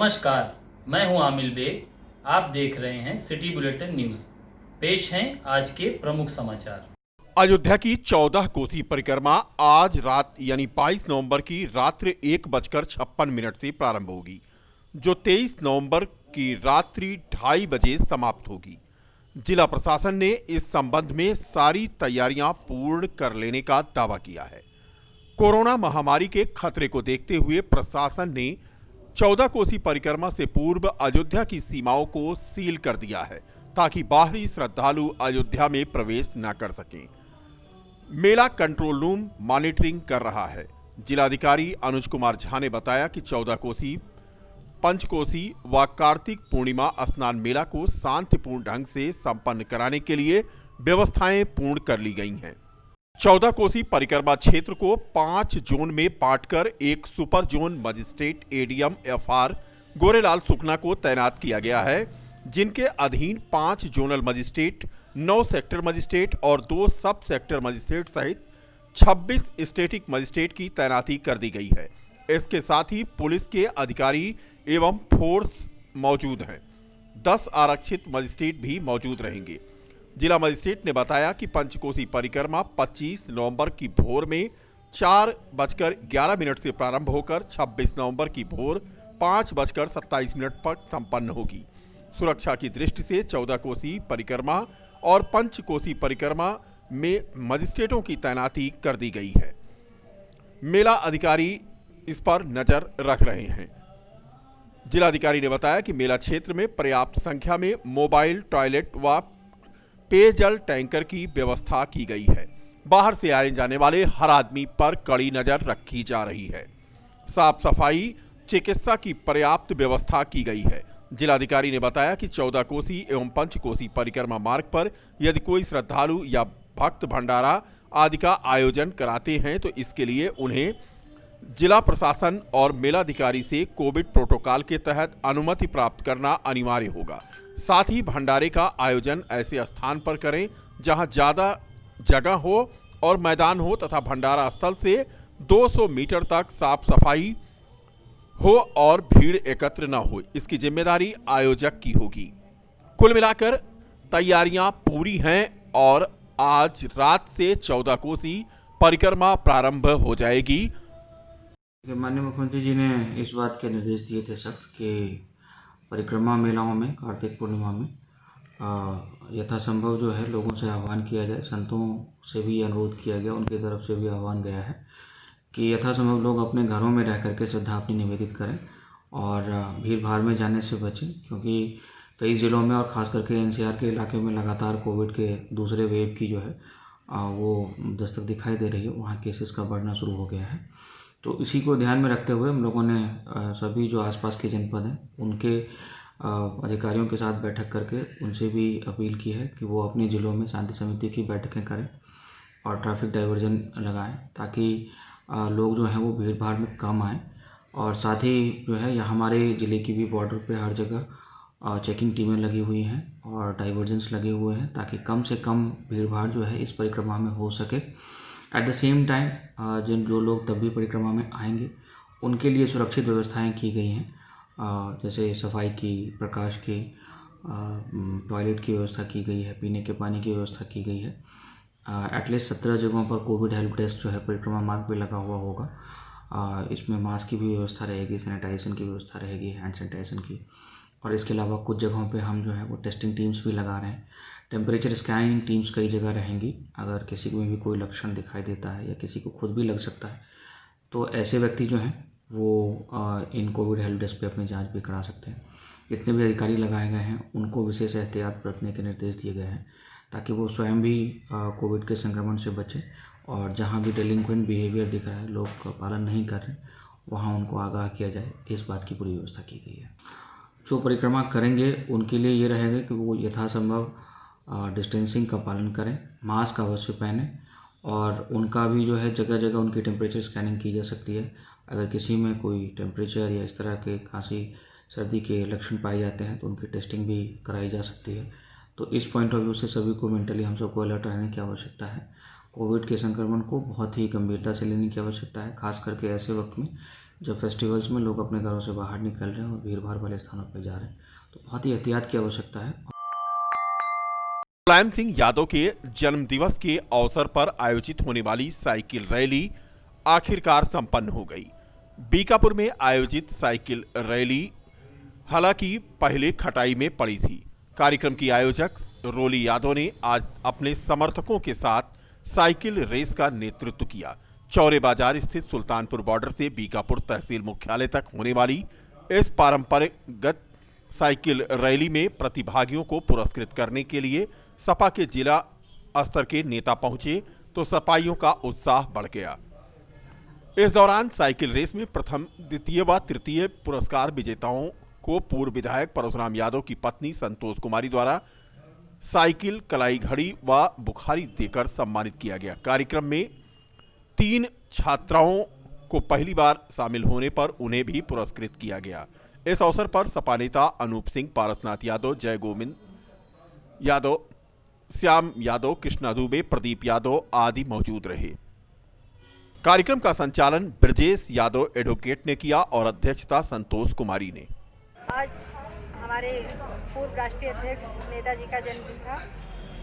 नमस्कार, मैं हूं आमिल बेग। आप देख रहे हैं सिटी बुलेटिन न्यूज। पेश हैं आज के प्रमुख समाचार। अयोध्या की 14 कोसी परिक्रमा आज रात यानी 22 नवंबर की रात्रि 1:56 से प्रारंभ होगी, जो 23 नवंबर की रात्रि 2:30 बजे समाप्त होगी। जिला प्रशासन ने इस संबंध में सारी तैयारियां पूर्ण कर लेने का दावा किया है। कोरोना महामारी के खतरे को देखते हुए प्रशासन ने 14 कोसी परिक्रमा से पूर्व अयोध्या की सीमाओं को सील कर दिया है, ताकि बाहरी श्रद्धालु अयोध्या में प्रवेश न कर सकें। मेला कंट्रोल रूम मॉनिटरिंग कर रहा है। जिलाधिकारी अनुज कुमार झा ने बताया कि 14 कोसी, पंचकोसी व कार्तिक पूर्णिमा स्नान मेला को शांतिपूर्ण ढंग से संपन्न कराने के लिए व्यवस्थाएं पूर्ण कर ली गई हैं। 14 कोसी परिक्रमा क्षेत्र को 5 जोन में बांटकर एक super zone magistrate ADM FR Gorelal Sukhna को तैनात किया गया है, जिनके अधीन 5 जोनल मजिस्ट्रेट, 9 सेक्टर मजिस्ट्रेट और 2 सब सेक्टर मजिस्ट्रेट सहित 26 स्टेटिक मजिस्ट्रेट की तैनाती कर दी गई है। इसके साथ ही पुलिस के अधिकारी एवं फोर्स मौजूद हैं। 10 आरक्षित मजिस्ट्रेट भी मौजूद रहेंगे। जिला मजिस्ट्रेट ने बताया कि पंचकोसी परिक्रमा 25 नवंबर की भोर में 4:11 से प्रारंभ होकर 26 नवंबर की भोर 5:27 पर संपन्न होगी। सुरक्षा की दृष्टि से 14 कोसी परिक्रमा और पंचकोसी परिक्रमा में मजिस्ट्रेटों की तैनाती कर दी गई है। मेला अधिकारी इस पर नजर रख रहे हैं। जिलाधिकारी ने बताया कि मेला क्षेत्र में पर्याप्त संख्या में मोबाइल टॉयलेट व पेयजल टैंकर की व्यवस्था की गई है। बाहर से आने जाने वाले हर आदमी पर कड़ी नजर रखी जा रही है। साफ सफाई, चिकित्सा की पर्याप्त व्यवस्था की गई है। जिलाधिकारी ने बताया कि 14 कोसी एवं पंचकोसी परिक्रमा मार्ग पर यदि कोई श्रद्धालु या भक्त भंडारा आदि का आयोजन कराते हैं तो इसके लिए उन्हें जिला प्रशासन और मेलाधिकारी से कोविड प्रोटोकॉल के तहत अनुमति प्राप्त करना अनिवार्य होगा। साथ ही भंडारे का आयोजन ऐसे स्थान पर करें जहां ज्यादा जगह हो और मैदान हो तथा भंडारा स्थल से 200 मीटर तक साफ सफाई हो और भीड़ एकत्र न हो। इसकी जिम्मेदारी आयोजक की होगी। कुल मिलाकर तैयारियां पूरी हैं और आज रात से 14 कोसी परिक्रमा प्रारंभ हो जाएगी। माननीय मुख्यमंत्री जी ने इस बात के निर्देश दिए थे सख्त कि परिक्रमा मेलाओं में कार्तिक पूर्णिमा में यथासंभव जो है लोगों से आह्वान किया जाए, संतों से भी अनुरोध किया गया, उनकी तरफ से भी आह्वान गया है कि यथासंभव लोग अपने घरों में रह करके श्रद्धा अपनी निवेदित करें और भीड़ भाड़ में जाने से बचें, क्योंकि कई ज़िलों में और ख़ास करके एनसीआर के इलाके में लगातार कोविड के दूसरे वेव की जो है वो दस्तक दिखाई दे रही है। वहाँ केसेस का बढ़ना शुरू हो गया है। तो इसी को ध्यान में रखते हुए हम लोगों ने सभी जो आसपास के जनपद हैं उनके अधिकारियों के साथ बैठक करके उनसे भी अपील की है कि वो अपने ज़िलों में शांति समिति की बैठकें करें और ट्रैफिक डाइवर्जन लगाएं, ताकि लोग जो हैं वो भीड़ भाड़ में कम आएँ। और साथ ही जो है यहाँ हमारे ज़िले की भी बॉर्डर पे हर जगह चेकिंग टीमें लगी हुई हैं और डाइवर्जेंस लगे हुए हैं, ताकि कम से कम भीड़ भाड़ जो है इस परिक्रमा में हो सके। एट द सेम टाइम जो लोग तब भी परिक्रमा में आएंगे उनके लिए सुरक्षित व्यवस्थाएं की गई हैं, जैसे सफाई की, प्रकाश की, टॉयलेट की व्यवस्था की गई है, पीने के पानी की व्यवस्था की गई है। एटलीस्ट 17 जगहों पर कोविड हेल्प डेस्क जो है परिक्रमा मार्ग पे लगा हुआ होगा। इसमें मास्क की भी व्यवस्था रहेगी, सैनिटाइजेशन की व्यवस्था रहेगी, हैंड सैनिटाइजेशन की, और इसके अलावा कुछ जगहों पे हम जो है वो टेस्टिंग टीम्स भी लगा रहे हैं। टेम्परेचर स्कैनिंग टीम्स कई जगह रहेंगी। अगर किसी को भी कोई लक्षण दिखाई देता है या किसी को खुद भी लग सकता है तो ऐसे व्यक्ति जो हैं वो इन कोविड हेल्प डेस्क पे अपनी जांच भी करा सकते हैं। जितने भी अधिकारी लगाए गए हैं उनको विशेष एहतियात बरतने के निर्देश दिए गए हैं, ताकि वो स्वयं भी कोविड के संक्रमण से बचें और जहाँ भी डेलिंक्वेंट बिहेवियर दिख रहा है, लोग पालन नहीं कर रहे, वहाँ उनको आगाह किया जाए। इस बात की पूरी व्यवस्था की गई है। जो परिक्रमा करेंगे उनके लिए ये रहेगा कि वो यथासंभव डिस्टेंसिंग का पालन करें, मास्क अवश्य पहनें, और उनका भी जो है जगह जगह उनकी टेम्परेचर स्कैनिंग की जा सकती है। अगर किसी में कोई टेम्परेचर या इस तरह के खांसी सर्दी के लक्षण पाए जाते हैं तो उनकी टेस्टिंग भी कराई जा सकती है। तो इस पॉइंट ऑफ व्यू से सभी को मेंटली हम सबको अलर्ट रहने की आवश्यकता है। कोविड के संक्रमण को बहुत ही गंभीरता से लेने की आवश्यकता है, खास करके ऐसे वक्त में जब फेस्टिवल्स में लोग अपने घरों से बाहर निकल रहे हैं और भीड़ भाड़ वाले स्थानों पर जा रहे हैं, तो बहुत ही एहतियात की आवश्यकता है। मुलायम सिंह यादव के जन्मदिवस के अवसर पर आयोजित होने वाली साइकिल रैली आखिरकार संपन्न हो गई। बीकापुर में आयोजित साइकिल रैली हालांकि पहले खटाई में पड़ी थी। कार्यक्रम की आयोजक रोली यादव ने आज अपने समर्थकों के साथ साइकिल रेस का नेतृत्व किया। चौरे बाजार स्थित सुल्तानपुर बॉर्डर से बीकापुर तहसील मुख्यालय तक होने वाली इस पारंपरिक साइकिल रैली में प्रतिभागियों को पुरस्कृत करने के लिए सपा के जिला स्तर के नेता पहुंचे तो सपाइयों का उत्साह बढ़ गया। इस दौरान साइकिल रेस में प्रथम, द्वितीय व तृतीय पुरस्कार विजेताओं को पूर्व विधायक परशुराम यादव की पत्नी संतोष कुमारी द्वारा साइकिल, कलाई घड़ी व बुखारी देकर सम्मानित किया गया। कार्यक्रम में 3 छात्राओं को पहली बार शामिल होने पर उन्हें भी पुरस्कृत किया गया। इस अवसर पर सपा नेता अनूप सिंह, पारसनाथ यादव, जय गोविंद यादव, श्याम यादव, कृष्णा दुबे, प्रदीप यादव आदि मौजूद रहे। कार्यक्रम का संचालन ब्रजेश यादव एडवोकेट ने किया और अध्यक्षता संतोष कुमारी ने। आज हमारे पूर्व राष्ट्रीय अध्यक्ष नेताजी का जन्मदिन था,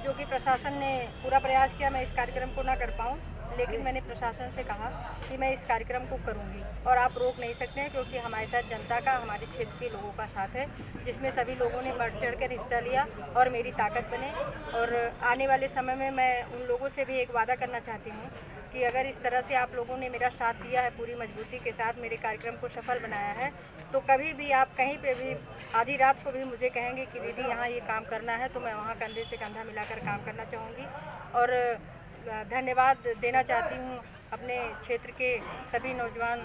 जो कि प्रशासन ने पूरा प्रयास किया मैं इस कार्यक्रम को ना कर पाऊँ, लेकिन मैंने प्रशासन से कहा कि मैं इस कार्यक्रम को करूंगी और आप रोक नहीं सकते हैं, क्योंकि हमारे साथ जनता का, हमारे क्षेत्र के लोगों का साथ है, जिसमें सभी लोगों ने बढ़ चढ़ कर हिस्सा लिया और मेरी ताकत बने। और आने वाले समय में मैं उन लोगों से भी एक वादा करना चाहती हूँ कि अगर इस तरह से आप लोगों ने मेरा साथ दिया है, पूरी मजबूती के साथ मेरे कार्यक्रम को सफल बनाया है, तो कभी भी आप कहीं पे भी आधी रात को भी मुझे कहेंगे कि दीदी यहाँ ये काम करना है, तो मैं वहाँ कंधे से कंधा मिलाकर काम करना चाहूँगी। और धन्यवाद देना चाहती हूँ अपने क्षेत्र के सभी नौजवान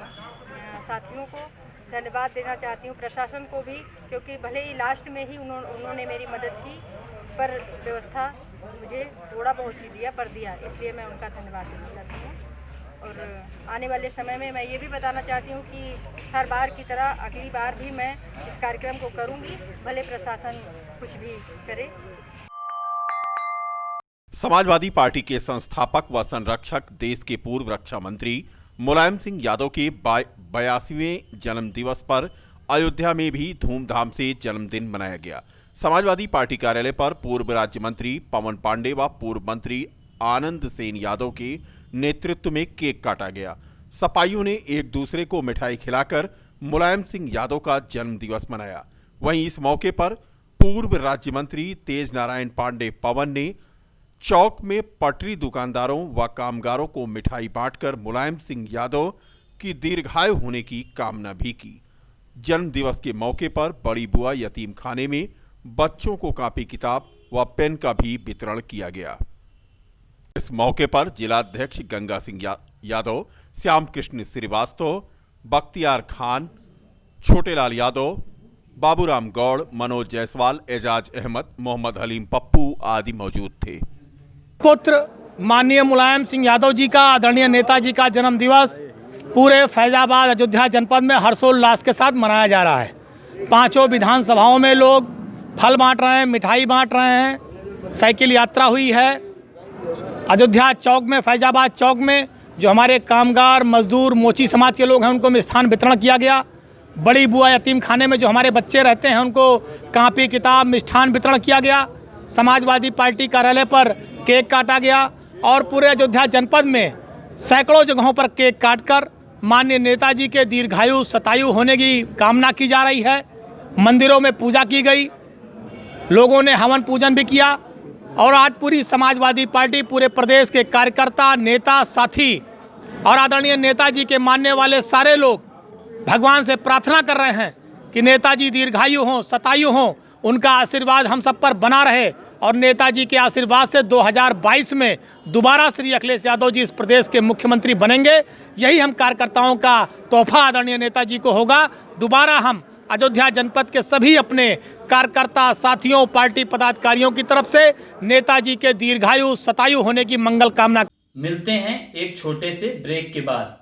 साथियों को, धन्यवाद देना चाहती हूँ प्रशासन को भी, क्योंकि भले ही लास्ट में ही उन्होंने मेरी मदद की, पर व्यवस्था मुझे थोड़ा बहुत ही दिया, पर दिया, इसलिए मैं उनका धन्यवाद देना चाहती हूँ। और आने वाले समय में मैं ये भी बताना चाहती हूँ कि हर बार की तरह अगली बार भी मैं इस कार्यक्रम को करूँगी, भले प्रशासन कुछ भी करे। समाजवादी पार्टी के संस्थापक व संरक्षक, देश के पूर्व रक्षा मंत्री मुलायम सिंह यादव के 82वें जन्मदिवस पर अयोध्या में भी धूमधाम से जन्मदिन मनाया गया। समाजवादी पार्टी कार्यालय पर पूर्व राज्य मंत्री पवन पांडे व पूर्व मंत्री आनंद सेन यादव के नेतृत्व में केक काटा गया। सपाइयों ने एक दूसरे को मिठाई खिलाकर मुलायम सिंह यादव का जन्मदिवस मनाया। वहीं इस मौके पर पूर्व राज्य मंत्री तेज नारायण पांडे पवन ने चौक में पटरी दुकानदारों व कामगारों को मिठाई बांटकर मुलायम सिंह यादव की दीर्घायु होने की कामना भी की। जन्म दिवस के मौके पर बड़ी बुआ यतीम खाने में बच्चों को कॉपी किताब व पेन का भी वितरण किया गया। इस मौके पर जिलाध्यक्ष गंगा सिंह यादव, श्याम कृष्ण श्रीवास्तव, बख्तियार खान, छोटेलाल यादव, बाबूराम गौड़, मनोज जायसवाल, एजाज अहमद, मोहम्मद हलीम पप्पू आदि मौजूद थे। पुत्र माननीय मुलायम सिंह यादव जी का, आदरणीय नेताजी का जन्म दिवस पूरे फैजाबाद अयोध्या जनपद में हर्षोल्लास के साथ मनाया जा रहा है। 5 विधानसभाओं में लोग फल बांट रहे हैं, मिठाई बांट रहे हैं, साइकिल यात्रा हुई है। अयोध्या चौक में, फैजाबाद चौक में जो हमारे कामगार, मजदूर, मोची समाज के लोग हैं, उनको मिष्ठान वितरण किया गया। बड़ी बुआ यतीम खाने में जो हमारे बच्चे रहते हैं, उनको कापी किताब, मिष्ठान वितरण किया गया। समाजवादी पार्टी कार्यालय पर केक काटा गया और पूरे अयोध्या जनपद में सैकड़ों जगहों पर केक काटकर माननीय नेताजी के दीर्घायु शतायु होने की कामना की जा रही है। मंदिरों में पूजा की गई, लोगों ने हवन पूजन भी किया और आज पूरी समाजवादी पार्टी, पूरे प्रदेश के कार्यकर्ता, नेता, साथी और आदरणीय नेताजी के मानने वाले सारे लोग भगवान से प्रार्थना कर रहे हैं कि नेताजी दीर्घायु हों, शतायु हों, उनका आशीर्वाद हम सब पर बना रहे और नेताजी के आशीर्वाद से 2022 में दोबारा श्री अखिलेश यादव जी इस प्रदेश के मुख्यमंत्री बनेंगे। यही हम कार्यकर्ताओं का तोहफा आदरणीय नेताजी को होगा। दोबारा हम अयोध्या जनपद के सभी अपने कार्यकर्ता साथियों, पार्टी पदाधिकारियों की तरफ से नेताजी के दीर्घायु शतायु होने की मंगल कामना। मिलते हैं एक छोटे से ब्रेक के बाद।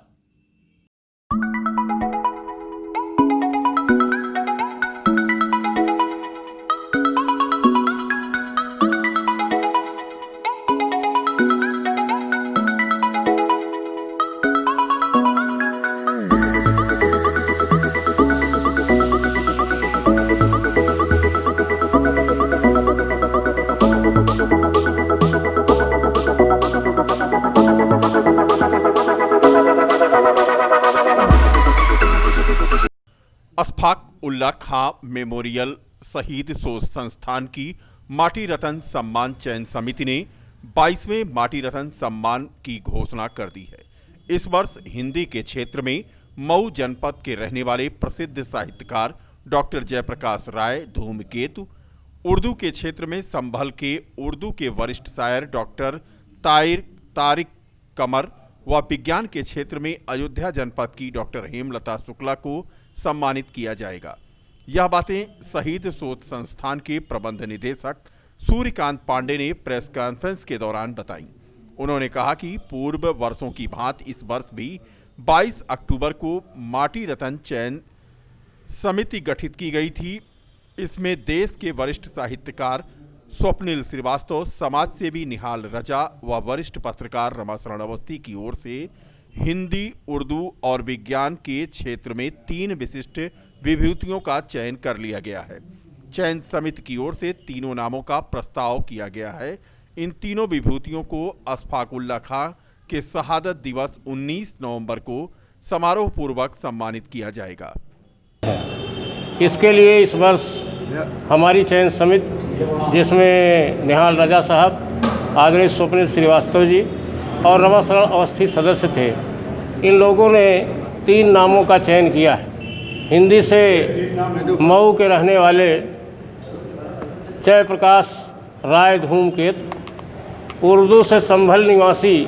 अशफाकुल्ला खां मेमोरियल शहीद शोध संस्थान की माटी रतन सम्मान चयन समिति ने 22वें माटी रतन सम्मान की घोषणा कर दी है। इस वर्ष हिंदी के क्षेत्र में मऊ जनपद के रहने वाले प्रसिद्ध साहित्यकार डॉक्टर जयप्रकाश राय धूमकेतु, उर्दू के क्षेत्र में संभल के उर्दू के वरिष्ठ शायर डॉक्टर तारिक कमर व विज्ञान के क्षेत्र में अयोध्या जनपद की डॉक्टर हेमलता शुक्ला को सम्मानित किया जाएगा। यह बातें शहीद शोध संस्थान के प्रबंध निदेशक सूर्यकांत पांडे ने प्रेस कॉन्फ्रेंस के दौरान बताई। उन्होंने कहा कि पूर्व वर्षों की भांति इस वर्ष भी 22 अक्टूबर को माटी रतन चयन समिति गठित की गई थी। इसमें देश के वरिष्ठ साहित्यकार स्वप्निल श्रीवास्तव, समाजसेवी निहाल रजा व वरिष्ठ पत्रकार रमाशरण अवस्थी की ओर से हिंदी, उर्दू और विज्ञान के क्षेत्र में 3 विशिष्ट विभूतियों का चयन कर लिया गया है। चयन समिति की ओर से तीनों नामों का प्रस्ताव किया गया है। इन तीनों विभूतियों को अशफाकुल्ला खां के शहादत दिवस 19 नवंबर को समारोह पूर्वक सम्मानित किया जाएगा। इसके लिए इस वर्ष हमारी चयन समिति, जिसमें निहाल रजा साहब, आदरणीय स्वप्निल श्रीवास्तव जी और रमाशरण अवस्थी सदस्य थे, इन लोगों ने 3 नामों का चयन किया है। हिंदी से मऊ के रहने वाले जयप्रकाश राय धूमकेतु, उर्दू से संभल निवासी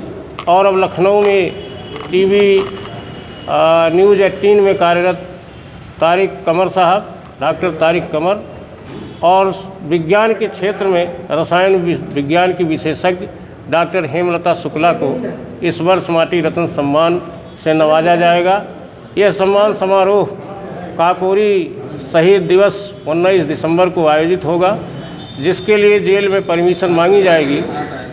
और अब लखनऊ में टीवी न्यूज़ 18 में कार्यरत तारिक कमर साहब, डॉक्टर तारिक कमर, और विज्ञान के क्षेत्र में रसायन विज्ञान की विशेषज्ञ डॉक्टर हेमलता शुक्ला को इस वर्ष माटी रत्न सम्मान से नवाजा जाएगा। यह सम्मान समारोह काकोरी शहीद दिवस 19 दिसंबर को आयोजित होगा, जिसके लिए जेल में परमिशन मांगी जाएगी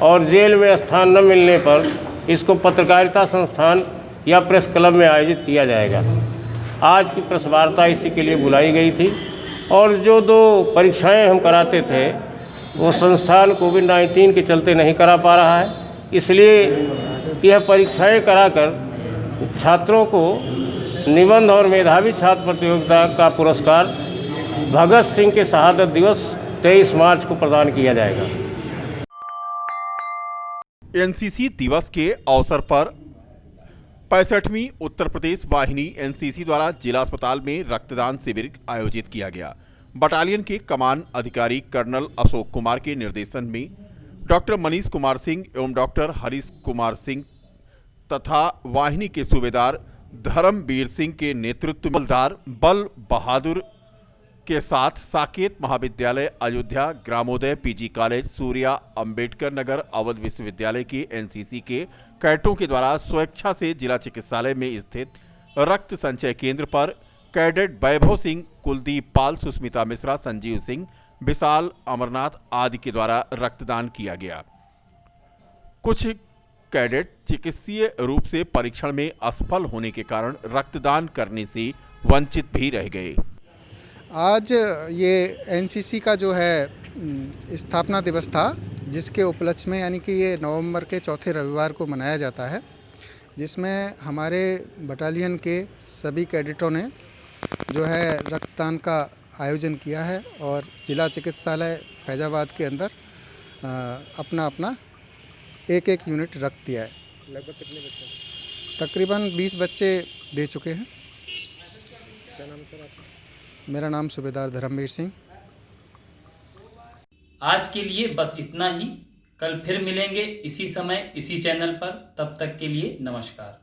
और जेल में स्थान न मिलने पर इसको पत्रकारिता संस्थान या प्रेस क्लब में आयोजित किया जाएगा। आज की प्रेस वार्ता इसी के लिए बुलाई गई थी और जो 2 परीक्षाएं हम कराते थे वो संस्थान कोविड-19 के चलते नहीं करा पा रहा है, इसलिए यह परीक्षाएं कराकर छात्रों को निबंध और मेधावी छात्र प्रतियोगिता का पुरस्कार भगत सिंह के शहादत दिवस 23 मार्च को प्रदान किया जाएगा। एनसीसी दिवस के अवसर पर 65वीं उत्तर प्रदेश वाहिनी एनसीसी द्वारा जिला अस्पताल में रक्तदान शिविर आयोजित किया गया। बटालियन के कमान अधिकारी कर्नल अशोक कुमार के निर्देशन में डॉक्टर मनीष कुमार सिंह एवं डॉक्टर हरीश कुमार सिंह तथा वाहिनी के सूबेदार धर्मवीर सिंह के नेतृत्व में बल बहादुर के साथ साकेत महाविद्यालय अयोध्या, ग्रामोदय पीजी कॉलेज, सूर्या अंबेडकर नगर, अवध विश्वविद्यालय के एनसीसी के कैडेटों के द्वारा स्वेच्छा से जिला चिकित्सालय में स्थित रक्त संचय केंद्र पर कैडेट वैभव सिंह, कुलदीप पाल, सुस्मिता मिश्रा, संजीव सिंह, विशाल अमरनाथ आदि के द्वारा रक्तदान किया गया। कुछ कैडेट चिकित्सीय रूप से परीक्षण में असफल होने के कारण रक्तदान करने से वंचित भी रह गए। आज ये एनसीसी का जो है स्थापना दिवस था, जिसके उपलक्ष्य में यानी कि ये नवंबर के चौथे रविवार को मनाया जाता है, जिसमें हमारे बटालियन के सभी कैडेटों ने जो है रक्तदान का आयोजन किया है और जिला चिकित्सालय फैजाबाद के अंदर अपना अपना एक यूनिट रक्त दिया है। लगभग कितने बच्चे? तकरीबन 20 बच्चे दे चुके हैं। क्या नाम सर आपका? मेरा नाम सूबेदार धर्मवीर सिंह। आज के लिए बस इतना ही। कल फिर मिलेंगे इसी समय इसी चैनल पर। तब तक के लिए नमस्कार।